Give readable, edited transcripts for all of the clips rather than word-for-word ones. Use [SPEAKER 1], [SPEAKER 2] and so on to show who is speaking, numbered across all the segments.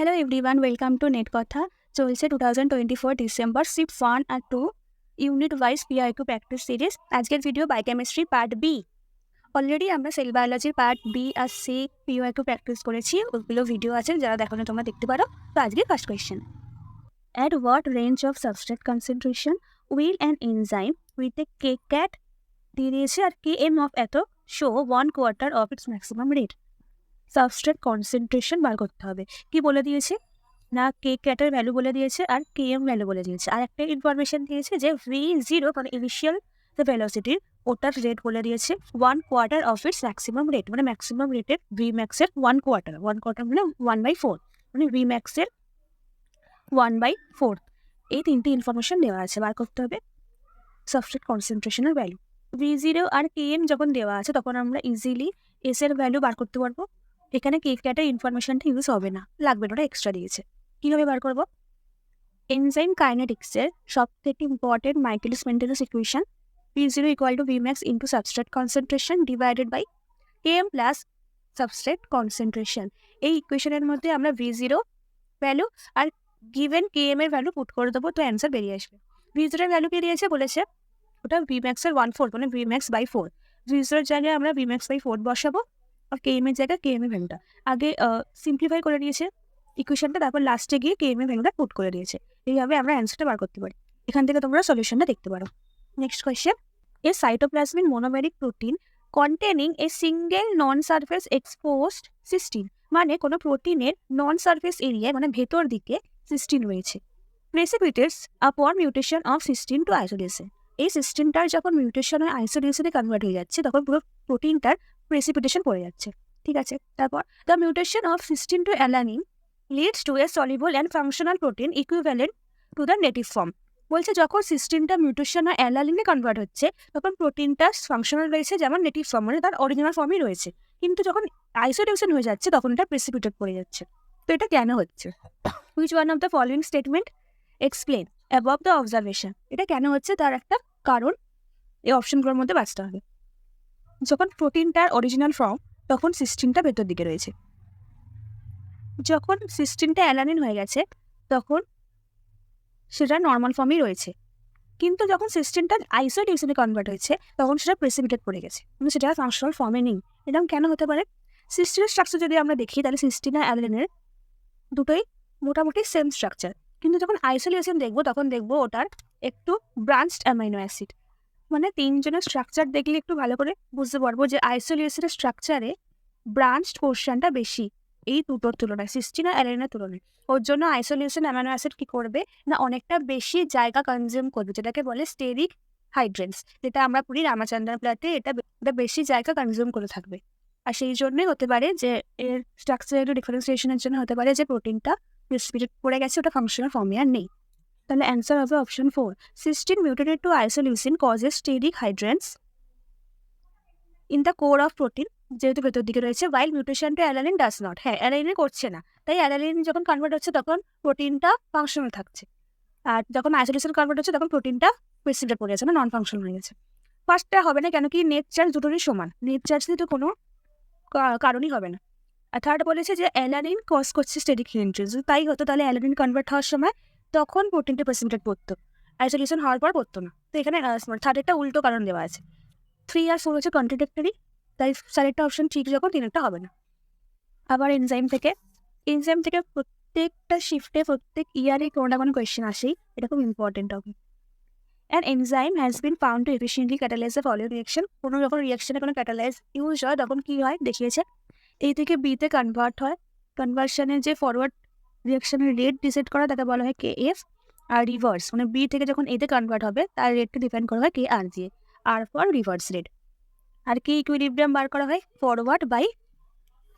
[SPEAKER 1] Hello everyone, welcome to net কথা। চলছে 2024 December shift 1 আর 2 unit wise PYQ practice series. আজকের video biochemistry part B. Already আমরা cell বায়োলজির পার্ট বি আর সি পিআইকিউ প্র্যাকটিস করেছি, ওগুলো ভিডিও আছে, যারা দেখো না তোমরা দেখতে পারো। তো আজকে first question, at what range of substrate concentration will an enzyme with a K cat দিয়ে দিয়েছে আর কে এম অফ এত show 1/4 of its maximum rate. Substrate concentration বার করতে হবে। কি বলে দিয়েছে না, কে ক্যাটের ভ্যালু বলে দিয়েছে আর কে এম ভ্যালু বলে দিয়েছে, আর একটা ইনফরমেশন দিয়েছে যে V0 মানে ইনিশিয়াল দ্য ভেলোসিটির ওটার রেট বলে দিয়েছে 1/4 অফ ইটস ম্যাক্সিমাম রেট, মানে ম্যাক্সিমাম রেটের ভি ম্যাক্সের 1/4 মানে 1/4, মানে ভি ম্যাক্সের 1/4। এই তিনটি ইনফরমেশন দেওয়া আছে, বার করতে হবে সাবস্ট্রেট কনসেন্ট্রেশনের ভ্যালু। V0 আর কে এম যখন দেওয়া আছে তখন আমরা ইজিলি এস এর ভ্যালু বার করতে পারবো। এখানে কে ক্যাটের ইনফরমেশনটা ইউজ হবে না, লাগবে না, ওটা এক্সট্রা দিয়েছে। কীভাবে বার করবো? এনজাইম কাইনেটিক্সের সব থেকে ইম্পর্টেন্ট মাইকেলিস মেন্টেনের equation V0 = Vmax into substrate concentration divided by Km plus substrate concentration. এই ইকুয়েশনের মধ্যে আমরা V0 ভ্যালু আর গিভেন Km এর ভ্যালু পুট করে দেবো, তো অ্যান্সার বেরিয়ে আসবে। V0 এর ভ্যালু বেরিয়েছে বলেছে ওটা Vmax এর 1/4, মানে Vmax/4। V0 এর জায়গায় আমরা Vmax/4 বসাবো আর Km এর জায়গায় Km এর ভ্যালুটা আগে সিম্পলিফাই করে নিয়েছে ইকুয়েশনটা, তারপর লাস্টে গিয়ে Km এর ভ্যালুটা পুট করে দিয়েছে। এইভাবে আমরা অ্যান্সারটা বার করতে পারি। এখান থেকে তোমরা সলিউশনটা দেখতে পারো। Next question, a cytoplasmic monomeric protein containing a single non surface exposed cysteine, মানে কোনো প্রোটিনের নন সারফেস এরিয়ায় মানে ভেতর দিকে সিস্টিন রয়েছে, precipitates upon mutation of cysteine to isolation. এই সিস্টিনটার যখন মিউটেশন হয় আইসোলেশনে কনভার্ট হয়ে যাচ্ছে তখন পুরো প্রোটিনটার প্রেসিপিটেশন পড়ে যাচ্ছে। ঠিক আছে, তারপর the mutation of cysteine to alanine leads to a soluble and functional protein equivalent to the native form. বলছে যখন সিস্টিনটা মিউটেশন আর অ্যালানিনে কনভার্ট হচ্ছে তখন প্রোটিনটা ফাংশনাল রয়েছে যেমন নেটিভ ফর্ম, মানে তার অরিজিনাল ফর্মই রয়েছে, কিন্তু যখন আইসোলেশন হয়ে যাচ্ছে তখন এটা প্রেসিপিটেট পড়ে যাচ্ছে। তো এটা কেন হচ্ছে? Which one of the following statement explain above the observation. এটা কেন হচ্ছে তার একটা কারণ এই অপশনগুলোর মধ্যে বাঁচতে হবে। যখন প্রোটিনটার অরিজিনাল ফর্ম তখন সিস্টিনটা ভেতর দিকে রয়েছে, যখন সিস্টিনটা অ্যালানিন হয়ে গেছে তখন সেটা নর্মাল ফর্মই রয়েছে, কিন্তু যখন সিস্টিনটা আইসোলেশনে কনভার্ট হয়েছে তখন সেটা প্রেসিপিটেট পড়ে গেছে, কিন্তু সেটা ফাংশনাল ফর্মে নেই। এরকম কেন হতে পারে? সিস্টিনের স্ট্রাকচার যদি আমরা দেখি তাহলে সিস্টিন আর অ্যালানিনের দুটোই মোটামুটি সেম স্ট্রাকচার, কিন্তু যখন আইসোলেশন দেখবো তখন দেখবো ওটার একটু ব্রাঞ্চড অ্যামাইনো অ্যাসিড, মানে তিনজনের স্ট্রাকচার দেখলে একটু ভালো করে বুঝতে পারবো যে আইসোলেশনের স্ট্রাকচারে ব্রাঞ্চড পোর্শনটা বেশি এই দুটোর তুলনায়, সিস্টিন আর অ্যালানিনের তুলনায়। ওর জন্য আইসোলেশন অ্যামাইনো অ্যাসিড কি করবে না, অনেকটা বেশি জায়গা কনজিউম করবে, যেটাকে বলে স্টেরিক হাইড্রেটস, যেটা আমরা পড়ি রামাচন্দ্রন প্লাটে। এটা বেশি জায়গা কনজিউম করে থাকবে, আর সেই জন্যই হতে পারে যে এর স্ট্রাকচারের ডিফারেন্সিয়েশনের জন্য হতে পারে যে প্রোটিনটা প্রেসিপিটেট পড়ে গেছে, ওটা ফাংশনাল ফর্মে আর নেই। তাহলে অ্যান্সার হবে option 4, cysteine mutated to isoleucine causes steric hydrates in the core of protein, যেহেতু ভেতর দিকে রয়েছে, while mutation to alanine does not. হ্যাঁ, অ্যালানিন করছে না, তাই অ্যালানিন যখন কনভার্ট হচ্ছে তখন প্রোটিনটা ফাংশনাল থাকছে, আর যখন আইসোলেশন কনভার্ট হচ্ছে তখন প্রোটিনটা প্রেসিপিটেট পড়ে গেছে, মানে নন ফাংশনাল হয়ে গেছে। ফার্স্টটা হবে না, কেন কি নেট চার্জ দুটোরই সমান, নেট চার্জ দিয়ে তো কোনো কারণই হবে না। আর থার্ড বলেছে যে অ্যালানিন কজ করছে স্টেরিক হাইড্রেটস, তাই হতো তাহলে অ্যালানিন কনভার্ট হওয়ার সময় তখন প্রোটিনটা প্রেসিপিটেট পড়তো, আইসোলেশন হওয়ার পর পড়তো না। তো এখানে থার্ডেরটা উল্টো কারণ দেওয়া আছে। 3 আর 4 হচ্ছে কন্ট্রাডিক্টরি, তাই চারেরটা অপশন ঠিক যখন তিনেরটা হবে না। আবার এনজাইম থেকে প্রত্যেকটা শিফটে প্রত্যেক ইয়ারে কোনো না কোনো কোয়েশ্চেন আসেই, এটা খুব ইম্পর্টেন্ট হবে। An enzyme has been found to efficiently catalyse the following reaction. কোনো যখন রিয়াকশনে কোনো ক্যাটালাইজ ইউজ হয় তখন কী হয় দেখিয়েছে, এই থেকে বিতে কনভার্ট হয়, কনভার্সনের যে ফরওয়ার্ড রিয়াকশনের রেট ডিসাইড করা তাকে বলা হয় KF, আর রিভার্স মানে বি থেকে যখন এতে কনভার্ট হবে তার রেটকে ডিপেন্ড করা হয় KR দিয়ে, আর ফর রিভার্স রেট। আর কি ইকুইলিব্রিয়াম বার করা হয় ফরওয়ার্ড বাই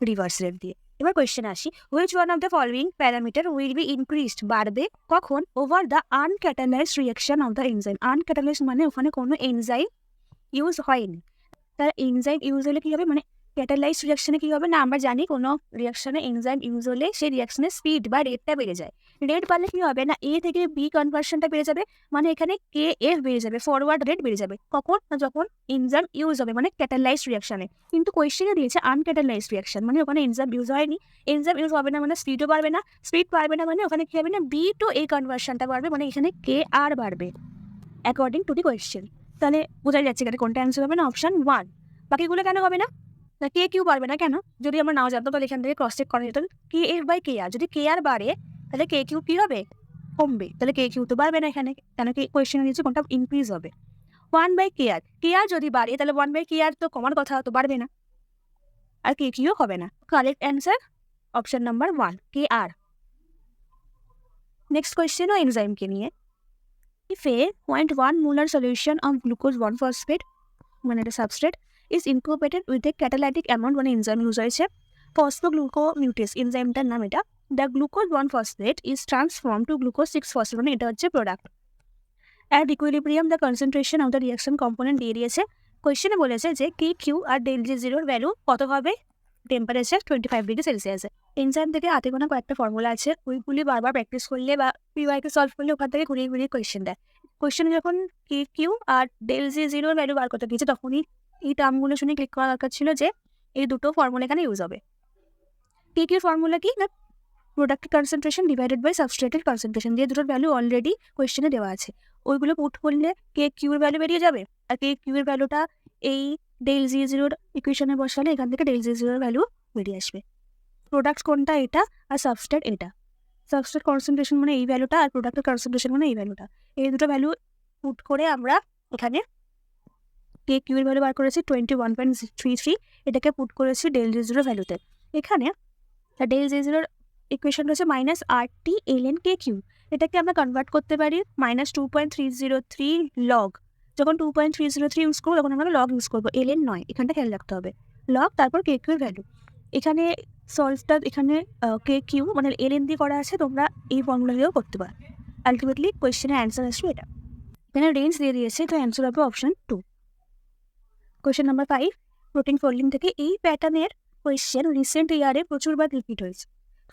[SPEAKER 1] রিভার্স রেট দিয়ে। এবার কোয়েশ্চেন আসি, which one of the following parameter will be increased, বাড়বে কখন, over the uncatalysed reaction of the enzyme. Uncatalysed মানে ওখানে কোনো এনজাইম ইউজ হয়নি, তার এনজাইম ইউজ হলে কী হবে, মানে ক্যাটালাইজ রিয়াকশনে কি হবে না, আমরা জানি কোনো রিয়াকশনে এনজাইম ইউজ হলে সেই রিয়াকশনের স্পিড বা রেটটা বেড়ে যায়। রেট বাড়লে কি হবে না, এ থেকে বি কনভার্সনটা বেড়ে যাবে, মানে এখানে কে এফ বেড়ে যাবে, ফরওয়ার্ড রেট বেড়ে যাবে। কখন না, যখন এনজাইম ইউজ হবে, মানে ক্যাটালাইজ রিয়াকশনে। কিন্তু কোয়েশ্চেনে দিয়েছে আনক্যাটালাইজ রিয়াকশন, মানে ওখানে এনজাইম ইউজ হয়নি, এনজাইম ইউজ হবে না মানে স্পিডও বাড়বে না, স্পিড বাড়বে না মানে ওখানে কি হবে না, বি টু এ কনভার্সনটা বাড়বে, মানে এখানে কে আর বাড়বে অ্যাকর্ডিং টু দি কোয়েশ্চেন। তাহলে বোঝাই যাচ্ছে এখানে কোনটা অ্যান্সার হবে না, অপশন 1। বাকিগুলো কেন হবে না, কে কিউ পারবে না কেন, যদি আমরা নাও জানতাম তাহলে এখান থেকে ক্রস চেক করা যেত। কে এফ বাই কে আর, যদি কে আর বাড়ে তাহলে কে কিউ কি হবে, কমবে, তাহলে কে কিউ তো বাড়বে না এখানে, কেন কি কোয়েশ্চেনে দিয়েছে কোনটা ইনক্রিজ হবে। 1/k r যদি বাড়ে তাহলে 1/k r তো কমার কথা, তো বাড়বে না, আর কে কিউ হবে না। কারেক্ট অ্যান্সার অপশন নাম্বার 1, কে আর। নেক্সট কোয়েশ্চেনও এনজাইমকে নিয়ে। If A 0.1 molar solution of glucose 1-phosphate, মানে এটা substrate, is incorporated with a catalytic amount, মানে এনজাইম ইউজ হয়েছে, ফসফোগ্লুকোমিউটেস এনজাইমটার নাম এটা, the glucose 1-phosphate is transformed to glucose 6-phosphate, মানে এটা হচ্ছে product. At equilibrium the concentration of the reaction component দিয়ে দিয়েছে। কোয়েশ্চেনে বলেছে যে কে কিউ আর ডেল জি জিরোর ভ্যালু কত হবে টেম্পারেচার 25°C। এনজাইম থেকে হাতে গোনা কয়েকটা ফর্মুলা আছে, ওইগুলি বারবার প্র্যাকটিস করলে বা পিওয়াইকে সলভ করলে ওখান থেকে ঘুরিয়ে ঘুরিয়ে কোয়েশ্চেন দেয়। কোয়েশ্চেনে যখন কে কিউ আর ডেল জি জিরোর ভ্যালু বার করতে দিয়েছে তখনই এই টার্মগুলো শুনে ক্লিক করা দরকার ছিল যে এই দুটো ফর্মুলা এখানে ইউজ হবে। কে কিউর ফর্মুলা কি না, প্রোডাক্টের কনসেন্ট্রেশন ডিভাইডেড বাই সাবস্ট্রেটের কনসেন্ট্রেশন, দিয়ে দুটোর ভ্যালু অলরেডি কোয়েশ্চেনে দেওয়া আছে, ওইগুলো পুট করলে কে কিউর ভ্যালু বেরিয়ে যাবে, আর কে কিউর ভ্যালুটা এই ডেল জি জিরোর ইকুয়েশনে বসালে এখান থেকে ডেল জি জিরোর ভ্যালু বেরিয়ে আসবে। প্রোডাক্ট কোনটা এটা, আর সাবস্ট্রেট এটা, সাবস্ট্রেট কনসেন্ট্রেশন মানে এই ভ্যালুটা, আর প্রোডাক্টের কনসেন্ট্রেশন মানে এই ভ্যালুটা, এই দুটো ভ্যালু পুট করে আমরা এখানে কে কিউর ভ্যালু বার করেছি 21.33, এটাকে পুট করেছি ডেল জি জিরোর ভ্যালুতে। এখানে ডেল জি জিরোর ইকুয়েশন রয়েছে -RT-ln-KQ, এটাকে আমরা কনভার্ট করতে পারি -2.303 লগ। যখন 2.303 ইউজ করবো তখন আমরা লগ ইউজ করবো, ln নয়, এখানটা খেয়াল রাখতে হবে, লগ তারপর কে কিউর ভ্যালু। এখানে সলভটা এখানে কে কিউ মানে ln দিয়ে করা আছে, তোমরা এই ফর্মুলা দিয়েও করতে পারো। আলটিমেটলি কোয়েশ্চেনের অ্যান্সার আসবে এটা। এখানে রেঞ্জ দিয়ে দিয়েছে, তো অ্যান্সার হবে option 2। Question number 5, protein folding থেকে এই প্যাটার্নের কোয়েশ্চেন রিসেন্ট ইয়ারে প্রচুরবার রিপিট হয়েছে।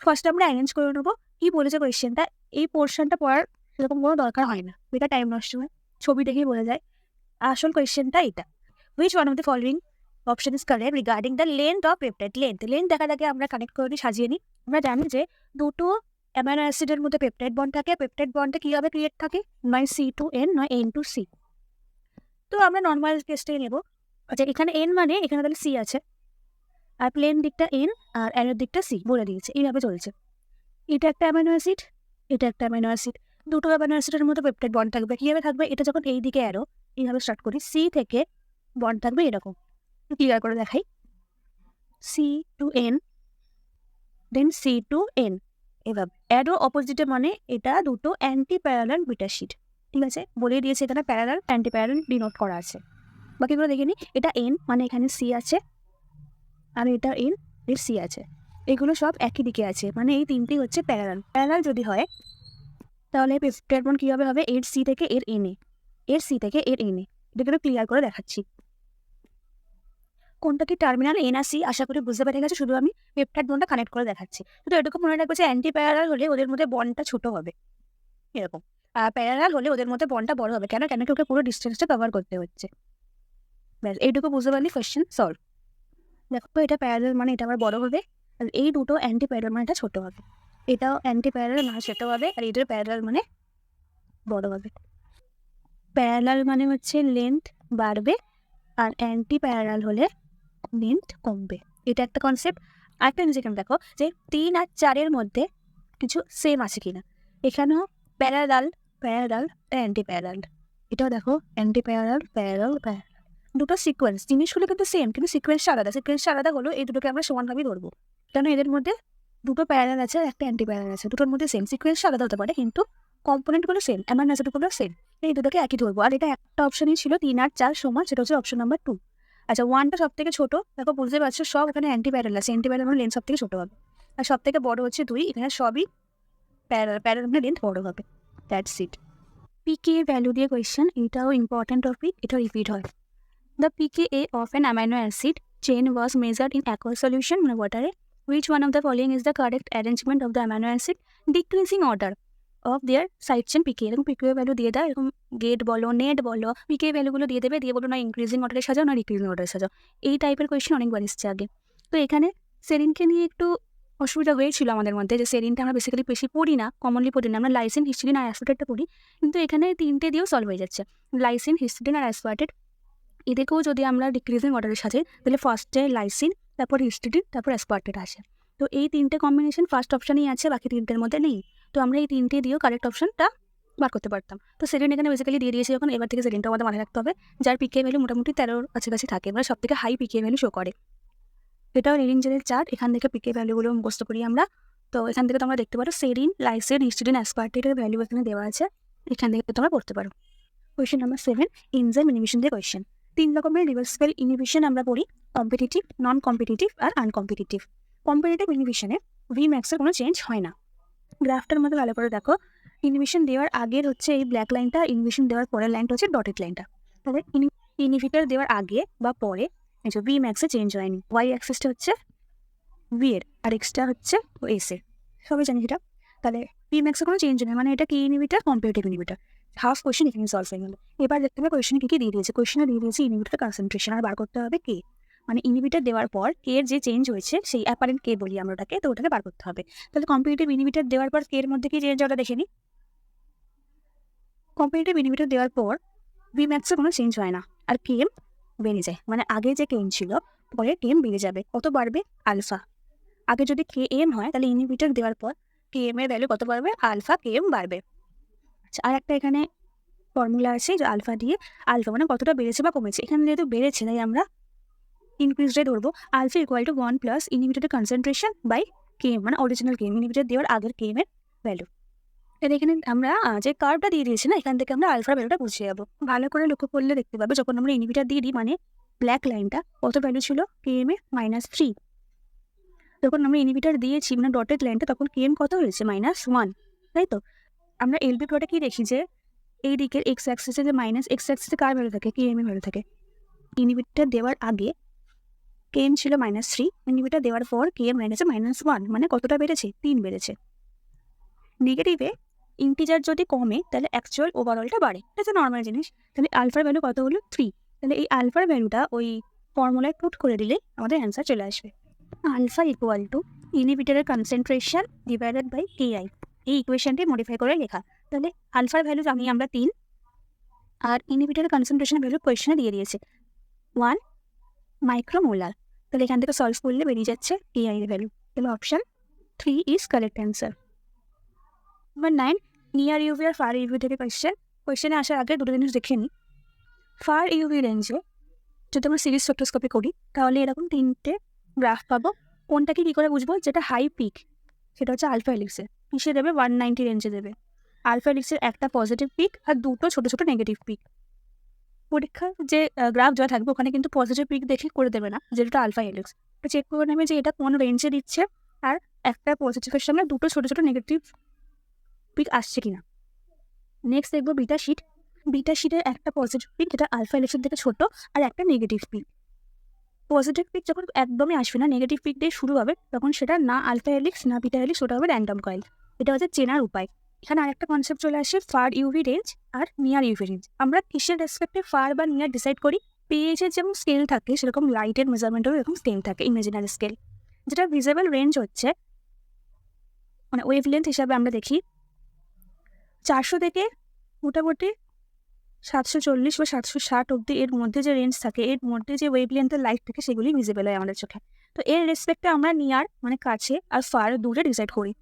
[SPEAKER 1] ফার্স্ট আমরা অ্যারেঞ্জ করে নেবো কি বলেছে কোয়েশ্চেনটা, এই পোর্শনটা পড়ার সেরকম কোনো দরকার হয় না, এটা টাইম নষ্ট হয়, ছবি দেখেই বোঝা যায়। আসল কোয়েশ্চেনটা এটা, which one of the following option is correct regarding the length of peptide. Length দেখার আগে আমরা কানেক্ট করে নিই, সাজিয়ে নিই। আমরা জানি যে দুটো অ্যামাইনো অ্যাসিডের মধ্যে পেপটাইড বন্ড থাকে, পেপটাইড বন্ডটা কীভাবে ক্রিয়েট থাকে, নয় C2N নয় N2C। তো আমরা নর্মাল কেসটাই নেব। আচ্ছা, এখানে N মানে এখানে তাহলে C আছে, আর প্লেন দিকটা N আর অ্যারোর দিকটা C বলে দিয়েছে, এইভাবে চলছে। এটা একটা অ্যামাইনো অ্যাসিড, এটা একটা অ্যামাইনো অ্যাসিড, দুটো অ্যামাইনো অ্যাসিডের মধ্যে পেপটাইড বন্ড থাকবে, কীভাবে থাকবে, এটা যখন এই দিকে অ্যারো, এইভাবে স্টার্ট করি, C থেকে বন্ড থাকবে এরকম, ক্লিয়ার করে দেখাই, C2N দেন C2N, এভাবে অ্যারো অপোজিটে, মানে এটা দুটো অ্যান্টি প্যারালাল বিটা শিট, ঠিক আছে, বলে দিয়েছে এখানে প্যারালাল অ্যান্টি প্যারালাল ডিনোট করা আছে। বাকিগুলো দেখে নিই, এটা N মানে এখানে C আছে, আর এটা N এর C আছে, এগুলো সব একই দিকে আছে, মানে এই তিনটেই হচ্ছে প্যারালাল। প্যারালাল যদি হয় তাহলে পেপটাইড বন্ড কীভাবে হবে, এর C থেকে এর N এ, এর C থেকে এর N এ, এটাকে ক্লিয়ার করে দেখাচ্ছি। কোনটা কি টার্মিনাল N আর C আশা করি বুঝতে পেরে গেছে, শুধু আমি পেপটাইড বন্ডটা কানেক্ট করে দেখাচ্ছি। শুধু এটুকু মনে রাখবে যে অ্যান্টি প্যারালাল হলে ওদের মধ্যে বন্ডটা ছোট হবে এরকম, আর প্যারালাল হলে ওদের মধ্যে বন্ডটা বড় হবে, কেন কেন কি ওকে পুরো ডিস্টেন্সটা কভার করতে হচ্ছে। ব্যাস এইটুকু বুঝতে পারলে কোয়েশ্চেন সলভ। দেখো এটা প্যারালাল মানে এটা আবার বড় হবে, আর এই দুটো অ্যান্টি প্যারালাল মানে এটা ছোট হবে, এটাও অ্যান্টি প্যারালাল মানে ছোট হবে, আর এটার প্যারালাল মানে বড় হবে। প্যারালাল মানে হচ্ছে লেন্থ বাড়বে, আর অ্যান্টি প্যারালাল হলে লেন্থ কমবে, এটা একটা কনসেপ্ট। আরেকটা জিনিস এখানে দেখো যে 3 আর 4-এর মধ্যে কিছু সেম আছে কিনা, এখানেও প্যারালাল প্যারালাল অ্যান্টি প্যারালাল, এটাও দেখো অ্যান্টি প্যারালাল প্যারালাল প্যারালাল, দুটো সিকোয়েন্স, জিনিসগুলো কিন্তু সেম কিন্তু সিকোয়েন্সটা আলাদা। সিকোয়েন্সটা আলাদা হলো এই দুটোকে আমরা সমানভাবেই ধরবো, কেন এদের মধ্যে দুটো প্যারালাল আছে, একটা অ্যান্টি প্যারালাল আছে, দুটোর মধ্যে সেম, সিকোয়েন্সটা আলাদা হতে পারে কিন্তু কম্পোনেন্টগুলো সেম, অ্যামাইনো অ্যাসিডগুলো সেম, এই দুটোকে একই ধরবো। আর এটা একটা অপশনই ছিল 3 আর 4 সমান, সেটা হচ্ছে অপশন নাম্বার 2। আচ্ছা, 1টা সব থেকে ছোট, দেখো বুঝতে পারছো সব এখানে অ্যান্টি প্যারালাল আছে, অ্যান্টি প্যারালাল মানে লেন্থ সব থেকে ছোট হবে, আর সব থেকে বড় হচ্ছে 2, এখানে সবই প্যারালাল, প্যারালাল মানে লেন্থ বড় হবে, দ্যাটস ইট। পিকে ভ্যালু দিয়ে কোয়েশ্চেন, এটাও ইম্পর্টেন্ট টপিক, এটা রিপিট হয়। The pKa of an amino acid chain was measured in aqueous solution মানে ওয়াটারে, which one of the following is the correct arrangement of the amino acid decreasing order of their side chain pK. এরকম pK value দিয়ে দেয়, এরকম gate বলো net বলো পিকে ভ্যালুগুলো দিয়ে দেবে, দিয়ে বলো না ইনক্রিজিং অর্ডারে সাজাও না ডিক্রিজিং অর্ডারে সাজাও। এই টাইপের কোয়েশ্চেন অনেকবার এসছে আগে। তো এখানে সেরিনকে নিয়ে একটু অসুবিধা হয়েছিল আমাদের মধ্যে, যে সেরিনটা আমরা বেসিক্যালি বেশি পড়ি না, কমনলি পড়ি না, আমরা লাইসিন হিস্টিডিন আর অ্যাসপার্টেটটা পড়ি, কিন্তু এখানে তিনটে দিয়েও সলভ হয়ে যাচ্ছে। লাইসিন হিস্টিডিন আর অ্যাসপার্টেট এদেরকেও যদি আমরা ডিক্রিজিং অর্ডারের সাথে, তাহলে ফার্স্টে লাইসিন, তারপর হিস্টিডিন, তারপর অ্যাসপার্টেট আসে। তো এই তিনটে কম্বিনেশন ফার্স্ট অপশানেই আছে, বাকি তিনটের মধ্যে নেই। তো আমরা এই তিনটে দিয়েও কারেক্ট অপশানটা বার করতে পারতাম। তো সেরিন এখানে বেসিক্যালি দিয়ে দিয়েছে যখন, এবার থেকে সেরিনটা আমাদের মাথায় রাখতে হবে, যার পিকে ভ্যালু মোটামুটি 13 কাছাকাছি থাকে, মানে সব থেকে হাই পিকে ভ্যালু শো করে। এটাও রেঞ্জের চার্ট, এখান থেকে পিকে ভ্যালুগুলো মুখস্থ করি আমরা। তো এখান থেকে তোমরা দেখতে পারো সেরিন, লাইসিন, হিস্টিডিন, অ্যাসপার্টেটের ভ্যালু এখানে দেওয়া আছে, এখান থেকে তোমরা পড়তে পারো। কোয়েশ্চেন নাম্বার 7, এনজাইম ইনহিবিশন দিয়ে কোয়েশ্চেন। 3 রকমের রিভার্সিবল ইনহিবিশন আমরা পড়ি, কম্পিটিটিভ, নন কম্পিটিটিভ আর আনকম্পিটিটিভ। কম্পিটিটিভ ইনহিবিশনে ভিম্যাক্সের কোনো চেঞ্জ হয় না। গ্রাফটার মধ্যে ভালো করে দেখো, ইনহিবিশন দেওয়ার আগের হচ্ছে এই ব্ল্যাক লাইনটা, ইনহিবিশন দেওয়ার পরের লাইনটা হচ্ছে ডটেড লাইনটা। তাহলে ইনহিবিটর দেওয়ার আগে বা পরে এই যে ভিম্যাক্সে চেঞ্জ হয়নি, ওয়াই অ্যাক্সিসটা হচ্ছে ভি এর আর এক্সটা হচ্ছে এস এর, সবাই জানি এটা। তাহলে ভিম্যাক্সে কোনো চেঞ্জ নেই, মানে এটা কি inhibitor, competitive inhibitor. Half question এখানে সলভ হয়ে গেল। এবার দেখতে হবে কোয়েশ্চেনে কী দিয়ে দিয়েছে। কোয়েশ্চেনে দিয়ে দিয়েছে ইনহিবিটর কনসেন্ট্রেশন, আর বার করতে হবে কে, মানে ইনহিবিটর দেওয়ার পর কে এর যে চেঞ্জ হয়েছে সেই অ্যাপারেন্ট কে বলি আমরা ওটাকে, তো ওটাকে বার করতে হবে। তাহলে কম্পিটিটিভ ইনহিবিটর দেওয়ার পর কে এর মধ্যে কি চেঞ্জ, ওটা দেখে নিই। কম্পিটিটিভ ইনহিবিটর দেওয়ার পর ভিম্যাক্সে কোনো চেঞ্জ হয় না, আর কেএম বেড়ে যায়, মানে আগে যে কেএম ছিল পরে কেএম বেড়ে যাবে। কত বাড়বে, আলফা। আগে যদি কে এম হয় তাহলে ইনহিবিটর দেওয়ার পর কে এম এর ভ্যালু কত বাড়বে, আলফা কে এম বাড়বে। আচ্ছা, আর একটা এখানে ফর্মুলা আছে যে আলফা দিয়ে, আলফা মানে কতটা বেড়েছে বা কমেছে, এখানে যেহেতু বেড়েছে তাই আমরা ইনক্রিজটাই ধরবো। আলফা ইকুয়াল টু 1 প্লাস ইনহিবিটরের কনসেন্ট্রেশন বাই কে এম, মানে অরিজিনাল কে এম, ইনহিবিটর দেওয়ার আগের কে এম এর ভ্যালু। তাহলে এখানে আমরা যে কার্ভটা দিয়ে দিয়েছি না, এখান থেকে আমরা আলফার ভ্যালুটা বুঝে যাবো। ভালো করে লক্ষ্য করলে দেখতে পাবে যখন আমরা ইনহিবিটর দিয়ে দিই, মানে ব্ল্যাক লাইনটা কত ভ্যালু ছিল, কে এম এ -3। যখন আমরা ইনহিবিটর দিয়েছি মানে ডটেড লাইনটা, তখন কেএম কত হয়েছে, -1, তাই তো। আমরা এলবি প্লটে কি দেখি যে এই দিকের এক্স অ্যাক্সিসে যে মাইনাস এক্স অ্যাক্সিসে কার ভ্যালু থাকে, কেএম এর ভ্যালু থাকে। ইনহিবিটর দেওয়ার আগে কেএম ছিল -3, ইনহিবিটর দেওয়ার পর কেএম হয়ে গেছে -1, মানে কতটা বেড়েছে, 3 বেড়েছে। নেগেটিভে ইন্টিজার যদি কমে তাহলে অ্যাকচুয়াল ওভারঅলটা বাড়ে, এটা হচ্ছে নর্মাল জিনিস। তাহলে আলফার ভ্যালু কত হলো, 3। তাহলে এই আলফার ভ্যালুটা ওই ফর্মুলায় পুট করে দিলে আমাদের অ্যান্সার চলে আসবে। আলফা ইকুয়াল টু ইনহিবিটরের কনসেন্ট্রেশন ডিভাইডেড বাই কেআই, এই ইকুয়েশনটি মডিফাই করে লেখা। তাহলে আলফার ভ্যালু জানি আমরা 3, আর ইনহিবিটরের কনসেন্ট্রেশন ভ্যালু কোয়েশনে দিয়ে দিয়েছে 1 মাইক্রোমোলার। তাহলে এখান থেকে সলভ করলে বেরিয়ে যাচ্ছে কেআই এর ভ্যালু। তাহলে option 3 is correct answer. Number 9, near UV আর ফার ইউভি থেকে কোয়েশ্চেনে আসার আগে দুটো জিনিস দেখে নিই। ফার ইউভি রেঞ্জে যদি আমরা সিরিজ স্পেকট্রোস্কোপি করি তাহলে এরকম 3টে গ্রাফ পাবো। কোনটাকে কী করে বুঝবো, যেটা হাই পিক সেটা হচ্ছে আলফা হেলিক্সে, কিসে দেবে, 190 রেঞ্জে দেবে। আলফা হেলিক্সের একটা পজিটিভ পিক আর দুটো ছোটো ছোটো নেগেটিভ পিক। পরীক্ষার যে গ্রাফ যা থাকবে ওখানে কিন্তু পজিটিভ পিক দেখে করে দেবে না, যেটা আলফা হেলিক্স। তো চেক করে নেবে যে এটা কোন রেঞ্জে দিচ্ছে, আর একটা পজিটিভের সামনে দুটো ছোটো ছোটো নেগেটিভ পিক আসছে কিনা। নেক্সট দেখবো বিটা শিট। বিটা শিটের একটা পজিটিভ পিক যেটা আলফা হেলিক্সের থেকে ছোটো, আর একটা নেগেটিভ পিক। পজিটিভ পিক যখন একদমই আসবে না, নেগেটিভ পিক দিয়ে শুরু হবে, তখন সেটা না আলফা হেলিক্স না বিটা হেলিক্স, ওটা হবে র্যান্ডম কয়েল। এটা হচ্ছে চেনার উপায়। এখানে আরেকটা কনসেপ্ট চলে আসে, ফার ইউভি রেঞ্জ আর নিয়ার ইউভি রেঞ্জ। আমরা কিসের রেসপেক্টে ফার বা নিয়ার ডিসাইড করি, পিএইচের যেমন স্কেল থাকে সেরকম লাইটের মেজারমেন্টেরও এরকম স্কেল থাকে, ইমেজিনারি স্কেল। যেটা ভিজিবল রেঞ্জ হচ্ছে মানে ওয়েভ লেন্থ হিসাবে আমরা দেখি 400 থেকে মোটামুটি 740 বা 760 অব্দি, এর মধ্যে যে রেঞ্জ থাকে, এর মধ্যে যে ওয়েভ লেন্থের লাইট থাকে সেগুলি ভিজিবল হয় আমাদের চোখে। তো এর রেসপেক্টে আমরা নিয়ার মানে কাছে আর ফার দূরে ডিসাইড করি।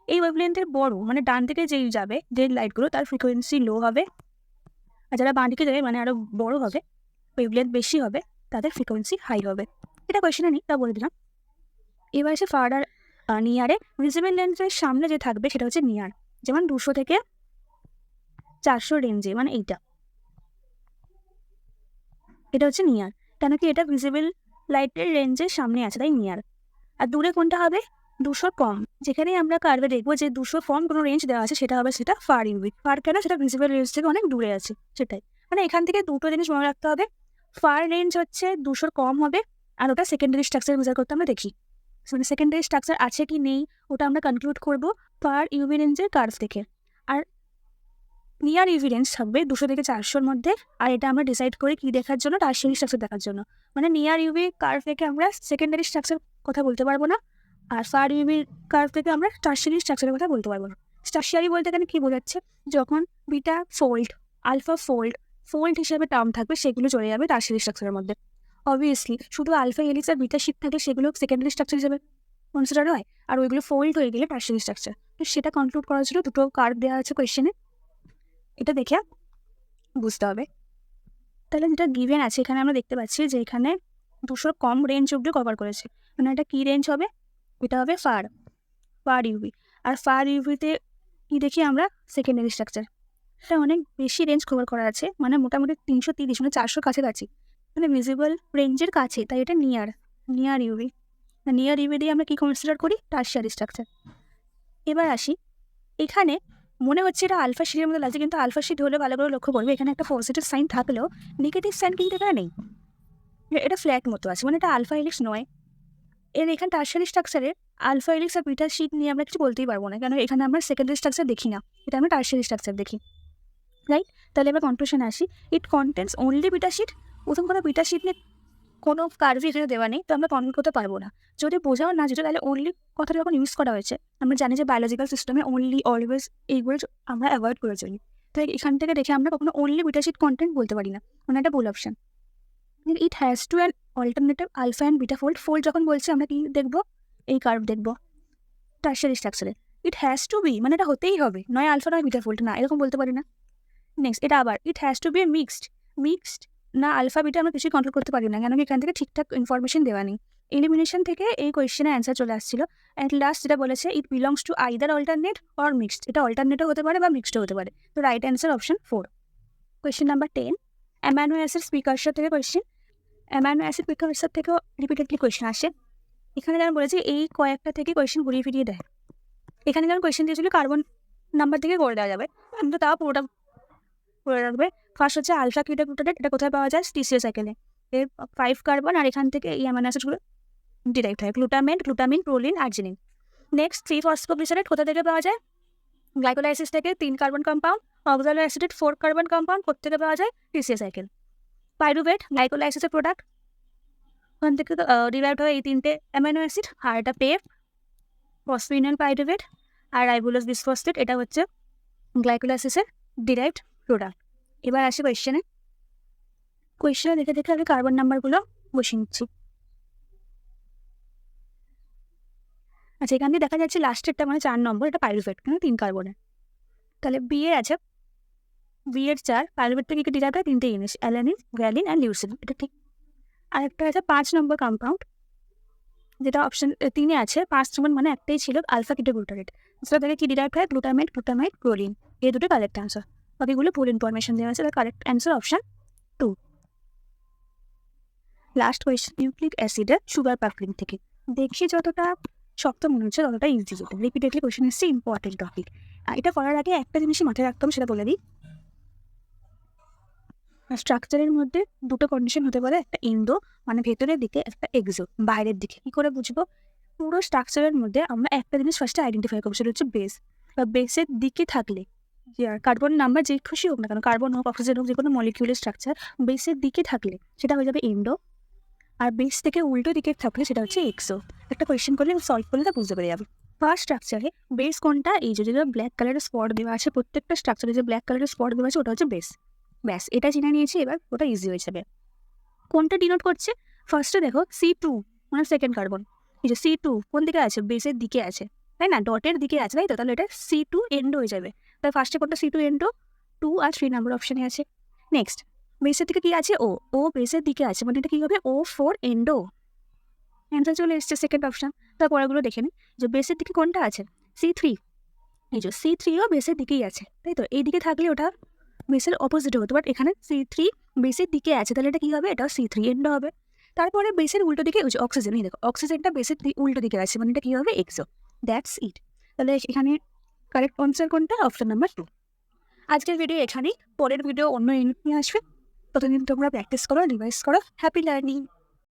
[SPEAKER 1] এই ওয়েভ লেন্থের বড় মানে ডান দিকে যেই যাবে যে লাইটগুলো তার ফ্রিকোয়েন্সি লো হবে, আর যারা বাঁ দিকে যাবে মানে আরও বড় হবে, ওয়েভ লেন্থ বেশি হবে, তাদের ফ্রিকোয়েন্সি হাই হবে। এটা কোয়েশনে নেই, তা বলে দিলাম। এবার এসে ফার আর নিয়ারে ভিজিবল লেন্থের সামনে যে থাকবে সেটা হচ্ছে নিয়ার, যেমন 200 থেকে 400 রেঞ্জে, মানে এটা হচ্ছে নিয়ার, কেন কি এটা ভিজিবল লাইটের রেঞ্জের সামনে আছে তাই নিয়ার। আর দূরে কোনটা হবে, 200 কম। যেখানেই আমরা কার্ভে দেখবো যে 200 কম কোনো রেঞ্জ দেওয়া আছে সেটা হবে সেটা ফার ইউভি। ফার কেন, সেটা ভিজিবল রেঞ্জ থেকে অনেক দূরে আছে, সেটাই। মানে এখান থেকে দুটো জিনিস মনে রাখতে হবে, ফার রেঞ্জ হচ্ছে 200 কম হবে আর ওটা সেকেন্ডারি স্ট্রাকচার মেজার করতে আমরা দেখি। মানে সেকেন্ডারি স্ট্রাকচার আছে কি নেই ওটা আমরা কনক্লুড করবো পার ইউভি রেঞ্জের কার্ভ থেকে। আর নিয়ার ইউভি রেঞ্জ থাকবে 200 থেকে 400-র মধ্যে। আর এটা আমরা ডিসাইড করি কি দেখার জন্য, টারশিয়ারি স্ট্রাকচার দেখার জন্য। মানে নিয়ার ইউভি কার্ভ থেকে আমরা সেকেন্ডারি স্ট্রাকচার কথা বলতে পারবো না, আর ফার ইউভি কার্ভ থেকে আমরা টারশিয়ারি স্ট্রাকচারের কথা বলতে পারবো না। টারশিয়ারি বলতে এখানে কি বোঝাচ্ছে, যখন বিটা ফোল্ড, আলফা ফোল্ড হিসেবে টার্ম থাকবে সেগুলো চলে যাবে টারশিয়ারি স্ট্রাকচারের মধ্যে। অবভিয়াসলি শুধু আলফা হেলিক্স আর বিটা শিট থাকলে সেগুলো সেকেন্ডারি স্ট্রাকচার হিসেবে কনসিডার হয়, আর ওইগুলো ফোল্ড হয়ে গেলে টারশিয়ারি স্ট্রাকচার। তো সেটা কনক্লুড করার জন্য দুটো কার্ভ দেওয়া আছে কোয়েশ্চেনে, এটা দেখে বুঝতে হবে। তাহলে যেটা গিভেন আছে এখানে আমরা দেখতে পাচ্ছি যে এখানে 200 কম রেঞ্জ অব্দি কভার করেছে। মানে এটা কী রেঞ্জ হবে, এটা হবে ফার ইউভি। আর ফার ইউভিতে কি দেখি আমরা, সেকেন্ডারি স্ট্রাকচার। এটা অনেক বেশি রেঞ্জ কভার করা আছে, মানে মোটামুটি 330, মানে 400 কাছাকাছি, মানে ভিজিবল রেঞ্জের কাছে, তাই এটা নিয়ার ইউভি। নিয়ার ইউভি দিয়ে আমরা কি কনসিডার করি, টারশিয়ারি স্ট্রাকচার। এবার আসি, এখানে মনে হচ্ছে এটা আলফা শিটের মধ্যে লাগছে, কিন্তু আলফা শিট হলে ভালো করে লক্ষ্য করবে এখানে একটা পজিটিভ সাইন থাকলেও নেগেটিভ সাইন কিন্তু এখানে নেই, এটা ফ্ল্যাট মতো আছে, মানে এটা আলফা হেলিক্স নয়। এখানে টারশিয়ারি স্ট্রাকচারে আলফা হেলিক্স আর বিটা শিট নিয়ে আমরা কিছু বলতেই পারবো না, কেন এখানে আমরা সেকেন্ডারি স্ট্রাকচার দেখি না, এটা আমরা টারশিয়ারি স্ট্রাকচার দেখি, রাইট? তাহলে এবার কনক্লুশনে আসি, it contains only beta sheet. প্রথম কথা, বিটা শিট নিয়ে কোনো কার্ভই এখানে দেওয়া নেই, তো আমরা কনক্লুড করতে পারবো না। যদি বোঝাও না যেটা, তাহলে অনলি কথাটা যখন ইউজ করা হয়েছে, আমরা জানি যে বায়োলজিক্যাল সিস্টেমে অনলি, অলওয়েজ এইগুলো আমরা অ্যাভয়েড করে চলি। তো এখান থেকে দেখে আমরা কখনো অনলি বিটা শিট কন্টেন্ট বলতে পারি না, মানে একটা ভুল option. It has to an alternative alpha and beta fold যখন বলছি আমরা কি দেখবো, এই কার্ভ দেখবো টারশিয়ারি স্ট্রাকচারে। ইট হ্যাজ টু বি, মানে এটা হতেই হবে, নয় আলফা নয় বিটা ফোল্ড, না এরকম বলতে পারি না। নেক্সট, এটা আবার it has to be a mixed না আলফা বিটা আমরা কিছুই কন্ট্রোল করতে পারি না, কেন এখান থেকে ঠিকঠাক ইনফরমেশন দেওয়া নেই। এলিমিনেশন থেকে এই কোয়েশ্চেনের অ্যান্সার চলে আসছিল। অ্যাট লাস্ট যেটা বলেছে, it belongs to either alternate or mixed, এটা অল্টারনেটও হতে পারে বা মিক্সডও হতে পারে। তো right answer option 4। Question number 10, amino acid precursor থেকে কোয়েশ্চেন। অ্যামাইনো অ্যাসিড প্রিকারসর থেকেও রিপিটেডলি কোয়েশ্চেন আসে। এখানে যেমন বলেছে এই কয়েকটা থেকে কোয়েশ্চেন ঘুরিয়ে ফিরিয়ে দেয়। এখানে যেমন কোয়েশ্চেন দিয়েছিল কার্বন নাম্বার থেকে করে দেওয়া যাবে, কিন্তু তাও পুরোটা করে রাখবে। ফার্স্ট হচ্ছে আলফা কিটোগ্লুটারেট, এটা কোথায় পাওয়া যায়, টিসিও সাইকেলে, এর 5 কার্বন, আর এখান থেকে এই অ্যামাইনো অ্যাসিডগুলো ডিরাইভ হয়, গ্লুটামিন, প্রোলিন, আর্জিনিন। নেক্সট 3-ফসফোগ্লিসারাইড কোথা থেকে পাওয়া যায়, গ্লাইকোলাইসিস থেকে 3 কার্বন কম্পাউন্ড, অক্সালো অ্যাসিডেট 4 কার্বন কম্পাউন্ড, কোথা পাওয়া যায়, টিসিও সাইকেল। পাইরুভেট গ্লাইকোলাইসিসের প্রোডাক্ট, ওখান থেকে ডিরাইভ হয় এই 3টে অ্যামাইনো অ্যাসিড। আর এটা পেপ, ফসফিনাইল পাইরুভেট, আর রাইবোলোজ বিসফসফেট, এটা হচ্ছে গ্লাইকোলাইসিসের ডিরাইভড প্রোডাক্ট। এবার আসি কোয়েশ্চেনে দেখে দেখে আমি কার্বন নাম্বারগুলো বসিয়ে নিচ্ছি। আচ্ছা, এখান দিয়ে দেখা যাচ্ছে লাস্টেরটা মানে 4 নম্বর, এটা পাইরুভেট, কেন 3 কার্বনের। তাহলে বি এর আছে, বি এর 4, পাইরুভেট থেকে ডিরাইভ হয় 3টে জিনিস, অ্যালানিন, ভ্যালিন অ্যান্ড লিউসিন, এটা ঠিক। আরেকটা আছে 5 নম্বর কম্পাউন্ড, যেটা অপশন 3-এ আছে, 5 নম্বর মানে একটাই ছিল, আলফা কিটোগ্লুটারেট, সেটা থেকে কি ডিরাইভ হয়, গ্লুটামেট, প্রোলিন, এই দুটো কারেক্ট অ্যান্সার। বাকিগুলো ভুল ইনফরমেশন দেওয়া আছে, তার correct answer option 2। Last question, nucleic অ্যাসিডের সুগার পাকলিং থেকে। দেখি যতটা শক্ত মনে হচ্ছে ততটা ইজি, যেটা রিপিটেডলি কোয়েশ্চেন এসছে, ইম্পর্টেন্ট টপিক। এটা করার আগে একটা জিনিসই মাথায় রাখতাম, সেটা বলে দিই। স্ট্রাকচারের মধ্যে দুটো কন্ডিশন হতে পারে, একটা ইন্দো মানে ভেতরের দিকে, একটা এক্সো বাইরের দিকে। কী করে বুঝবো, পুরো স্ট্রাকচারের মধ্যে আমরা একটা জিনিস ফার্স্টে আইডেন্টিফাই করবো, সেটা হচ্ছে বেস। বা বেসের দিকে থাকলে, কার্বন নাম্বার যে খুশি হোক না কেন, কার্বন হোক, অক্সিজেন হোক, যে কোনো মলিকিউলের স্ট্রাকচার বেসের দিকে থাকলে সেটা হয়ে যাবে ইন্ডো, আর বেস থেকে উল্টো দিকে থাকলে সেটা হচ্ছে এক্সো। একটা কোয়েশ্চেন করলে সলভ করলে তা বুঝতে পেরে যাবে। ফার্স্ট স্ট্রাকচারে বেস কোনটা, এই যে ব্ল্যাক কালারের স্পট দেওয়া আছে, প্রত্যেকটা স্ট্রাকচারে যে ব্ল্যাক কালারের স্পট দেওয়া আছে ওটা হচ্ছে বেস। ব্যাস, এটা জেনে নিয়েছি, এবার ওটা ইজি হয়ে যাবে। কোনটা ডিনোট করছে, ফার্স্টে দেখো C2 মানে সেকেন্ড কার্বন, এই যে C2 কোন দিকে আছে, বেসের দিকে আছে, তাই না, ডটের দিকে আছে, তাই তো, তাহলে এটা C2 এন্ডো হয়ে যাবে। তাই ফার্স্টে কোনটা, C2 এন্ডো, 2 আর 3 নাম্বার অপশানে আছে। নেক্সট, বেসের দিকে কি আছে, ও বেসের দিকে আছে, মানে এটা কি হবে, O4 এন্ডো। অ্যান্সার চলে এসছে সেকেন্ড অপশান। তার পরেগুলো দেখে নিই, যে বেসের দিকে কোনটা আছে, C3, এই যে C3ও বেসের দিকেই আছে, তাই তো, এই দিকে থাকলে ওটা বেসের অপোজিট হতো, বাট এখানে C3 বেসের দিকে আছে, তাহলে এটা কি হবে, এটাও C3 এন্ডো হবে। তারপরে বেসের উল্টো দিকে অক্সিজেন, এই দেখো অক্সিজেনটা বেসের উল্টো দিকে আছে, মানে এটা কি হবে, এক্সো। That's it. তাহলে এখানে কারেক্ট আনসার কোনটা, অপশন নাম্বার 2। আজকের ভিডিও এখানেই, পরের ভিডিও অন্য ইউনিট নিয়ে আসবে। ততদিন তোমরা প্র্যাকটিস করো, রিভাইজ করো। Happy learning.